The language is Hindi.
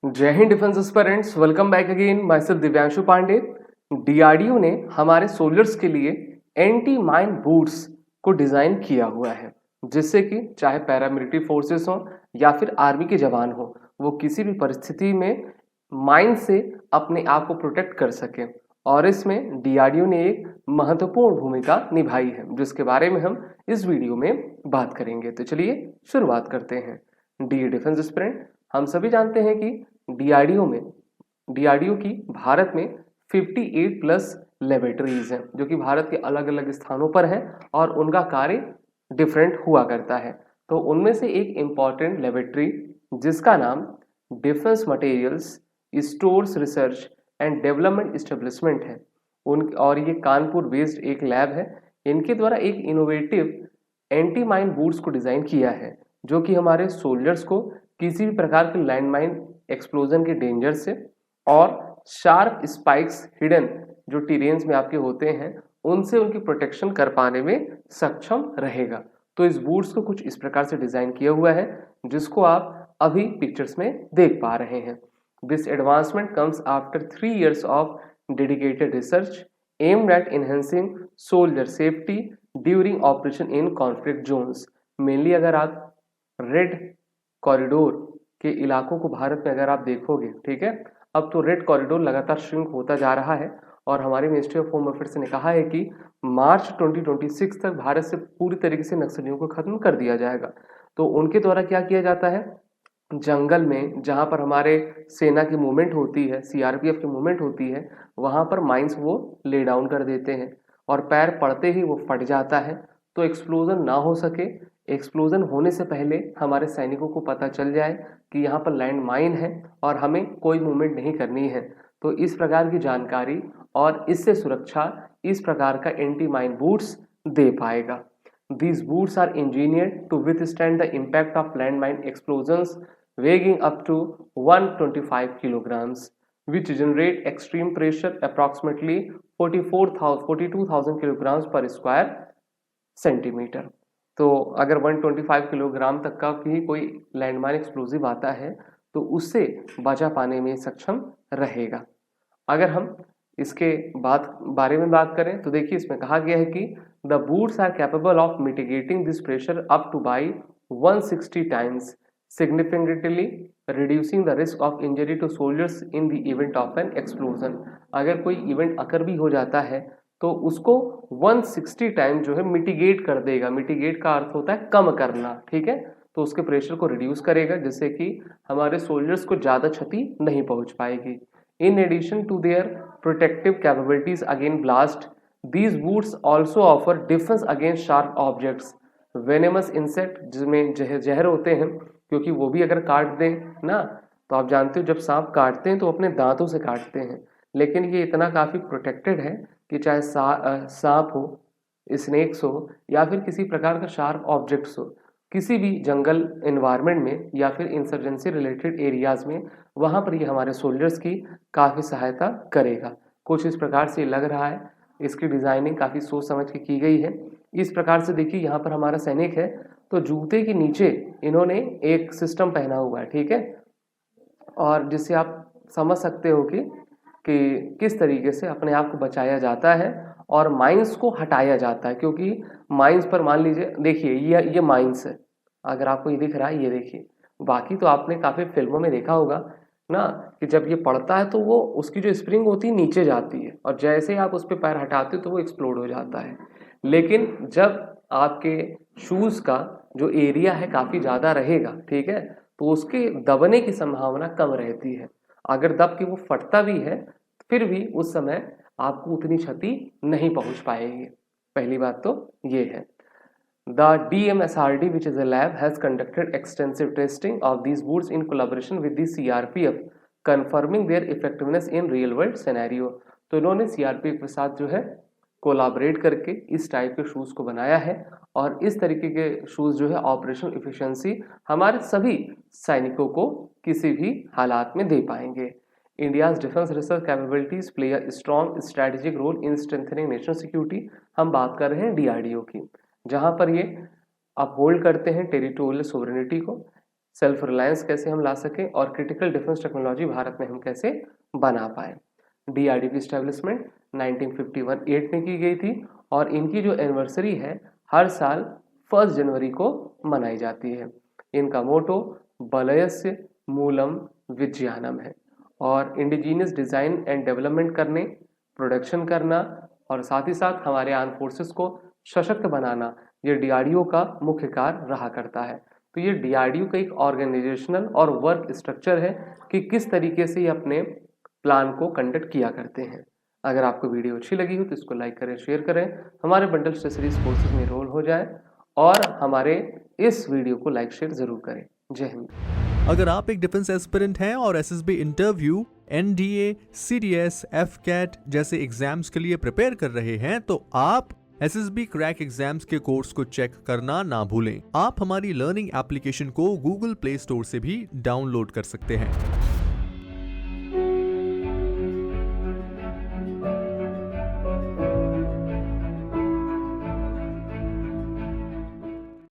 जय हिंद defence aspirants, welcome back again. Myself Divyanshu Pandey. DRDO ने हमारे सोल्जर्स के लिए एंटी माइन बूट्स को डिजाइन किया हुआ है, जिससे कि चाहे पैरामिलिट्री फोर्सेस हो या फिर आर्मी के जवान हो, वो किसी भी परिस्थिति में माइन से अपने आप को प्रोटेक्ट कर सके। और इसमें डीआरडीओ ने एक महत्वपूर्ण भूमिका निभाई है, जिसके बारे में हम इस वीडियो में बात करेंगे। तो चलिए शुरुआत करते हैं। डी डिफेंस एस्पिरेंट, हम सभी जानते हैं कि डीआरडीओ की भारत में 58 प्लस लेबोरेटरीज हैं, जो कि भारत के अलग अलग स्थानों पर हैं और उनका कार्य डिफरेंट हुआ करता है। तो उनमें से एक इम्पॉर्टेंट लेबोरेटरी जिसका नाम defence materials stores research and development establishment है और ये कानपुर बेस्ड एक लैब है। इनके द्वारा एक इनोवेटिव एंटी माइन बूट्स को डिजाइन किया है, जो कि हमारे सोल्जर्स को किसी भी प्रकार के लैंड माइन एक्सप्लोजन के डेंजर से और शार्प स्पाइक्स हिडन जो टेरेन्स में आपके होते हैं उनसे उनकी प्रोटेक्शन कर पाने में सक्षम रहेगा। तो इस बूट्स को कुछ इस प्रकार से डिजाइन किया हुआ है, जिसको आप अभी पिक्चर्स में देख पा रहे हैं। This advancement comes after 3 years of dedicated research aimed at enhancing soldier safety during operation in conflict zones. Mainly अगर आप रेड कॉरिडोर के इलाकों को भारत में अगर आप देखोगे, ठीक है, अब तो रेड कॉरिडोर लगातार श्रिंक होता जा रहा है और हमारी मिनिस्ट्री ऑफ होम अफेयर्स ने कहा है कि मार्च 2026 तक भारत से पूरी तरीके से नक्सलियों को खत्म कर दिया जाएगा। तो उनके द्वारा क्या किया जाता है, जंगल में जहां पर हमारे सेना की मूवमेंट होती है, सीआरपीएफ की मूवमेंट होती है, वहां पर माइंस वो ले डाउन कर देते हैं और पैर पड़ते ही वो फट जाता है। तो एक्सप्लोजन ना हो सके, एक्सप्लोजन होने से पहले हमारे सैनिकों को पता चल जाए कि यहाँ पर लैंड माइन है और हमें कोई मूवमेंट नहीं करनी है। तो इस प्रकार की जानकारी और इससे सुरक्षा इस प्रकार का एंटी माइन बूट्स दे पाएगा। These boots are engineered to withstand the impact of landmine explosions weighing up to 125 kilograms, which generate extreme pressure approximately 42,000 kilograms per square centimeter। तो अगर 125 किलोग्राम तक का भी कोई लैंडमाइन एक्सप्लोजिव आता है तो उससे बचा पाने में सक्षम रहेगा। अगर हम इसके बारे में बात करें तो देखिए, इसमें कहा गया है कि the boots are capable of mitigating this pressure up to by 160 times, significantly reducing the risk of injury to soldiers in the event of an explosion. अगर कोई इवेंट अकर भी हो जाता है तो उसको 160 टाइम जो है मिटिगेट कर देगा। मिटिगेट का अर्थ होता है कम करना, ठीक है। तो उसके प्रेशर को रिड्यूस करेगा, जिससे कि हमारे सोल्जर्स को ज़्यादा क्षति नहीं पहुंच पाएगी। In addition to their protective capabilities against blast, these boots also offer defense against sharp objects, venomous insect जिसमें जहर होते हैं, क्योंकि वो भी अगर काट दें ना, तो आप जानते हो जब सांप काटते हैं तो अपने दांतों से काटते हैं, लेकिन ये इतना काफ़ी प्रोटेक्टेड है कि चाहे सांप हो, स्नेक्स हो या फिर किसी प्रकार का शार्प ऑब्जेक्ट्स हो, किसी भी जंगल एनवायरनमेंट में या फिर इंसर्जेंसी रिलेटेड एरियाज में, वहाँ पर ये हमारे सोल्जर्स की काफ़ी सहायता करेगा। कुछ इस प्रकार से लग रहा है। इसकी डिज़ाइनिंग काफ़ी सोच समझ के की गई है। इस प्रकार से देखिए, यहाँ पर हमारा सैनिक है तो जूते के नीचे इन्होंने एक सिस्टम पहना हुआ है, ठीक है, और जिससे आप समझ सकते हो कि किस तरीके से अपने आप को बचाया जाता है और माइंस को हटाया जाता है। क्योंकि माइंस पर मान लीजिए, देखिए ये माइंस है, अगर आपको ये दिख रहा है, ये देखिए, बाकी तो आपने काफ़ी फिल्मों में देखा होगा ना कि जब ये पड़ता है तो वो उसकी जो स्प्रिंग होती है नीचे जाती है और जैसे ही आप उस पर पैर हटाते हो तो वो एक्सप्लोड हो जाता है। लेकिन जब आपके शूज़ का जो एरिया है काफ़ी ज़्यादा रहेगा, ठीक है, तो उसके दबने की संभावना कम रहती है। अगर दब के वो फटता भी है फिर भी उस समय आपको उतनी क्षति नहीं पहुंच पाएगी। पहली बात तो ये है। The DMSRD, which is a lab, has conducted extensive testing of these boots in collaboration with the CRPF, confirming their effectiveness in real world scenario। तो इन्होंने CRPF के साथ जो है कोलाबरेट करके इस टाइप के शूज़ को बनाया है और इस तरीके के शूज़ जो है ऑपरेशन एफिशिएंसी हमारे सभी सैनिकों को किसी भी हालात में दे पाएंगे। India's defence research capabilities play a strong strategic role in strengthening national security. हम बात कर रहे हैं डीआरडीओ की, जहां पर ये अपहोल्ड करते हैं टेरिटोरियल सोवरेनिटी को, सेल्फ रिलायंस कैसे हम ला सकें और क्रिटिकल डिफेंस टेक्नोलॉजी भारत में हम कैसे बना पाए। डीआरडीओ की स्टैब्लिशमेंट 1951 में की गई थी और इनकी जो एनिवर्सरी है हर साल 1 जनवरी को मनाई जाती है। इनका मोटो बलयस्य मूलम विज्ञानम है और इंडिजीनियस डिज़ाइन एंड डेवलपमेंट करने, प्रोडक्शन करना और साथ ही साथ हमारे आर्म फोर्सेस को सशक्त बनाना, ये डीआरडीओ का मुख्य कार्य रहा करता है। तो ये डीआरडीओ का एक ऑर्गेनाइजेशनल और वर्क स्ट्रक्चर है कि किस तरीके से ये अपने प्लान को कंडक्ट किया करते हैं। अगर आपको वीडियो अच्छी लगी हो तो इसको लाइक करें, शेयर करें, हमारे बंडल सीरीज कोर्सेज में रोल हो जाए और हमारे इस वीडियो को लाइक शेयर जरूर करें। जय हिंद। अगर आप एक डिफेंस एस्पिरेंट हैं और SSB interview, NDA, CDS, AFCAT जैसे एग्जाम्स के लिए प्रिपेयर कर रहे हैं तो आप एसएसबी क्रैक एग्जाम्स के कोर्स को चेक करना ना भूलें। आप हमारी लर्निंग एप्लीकेशन को गूगल प्ले स्टोर से भी डाउनलोड कर सकते हैं।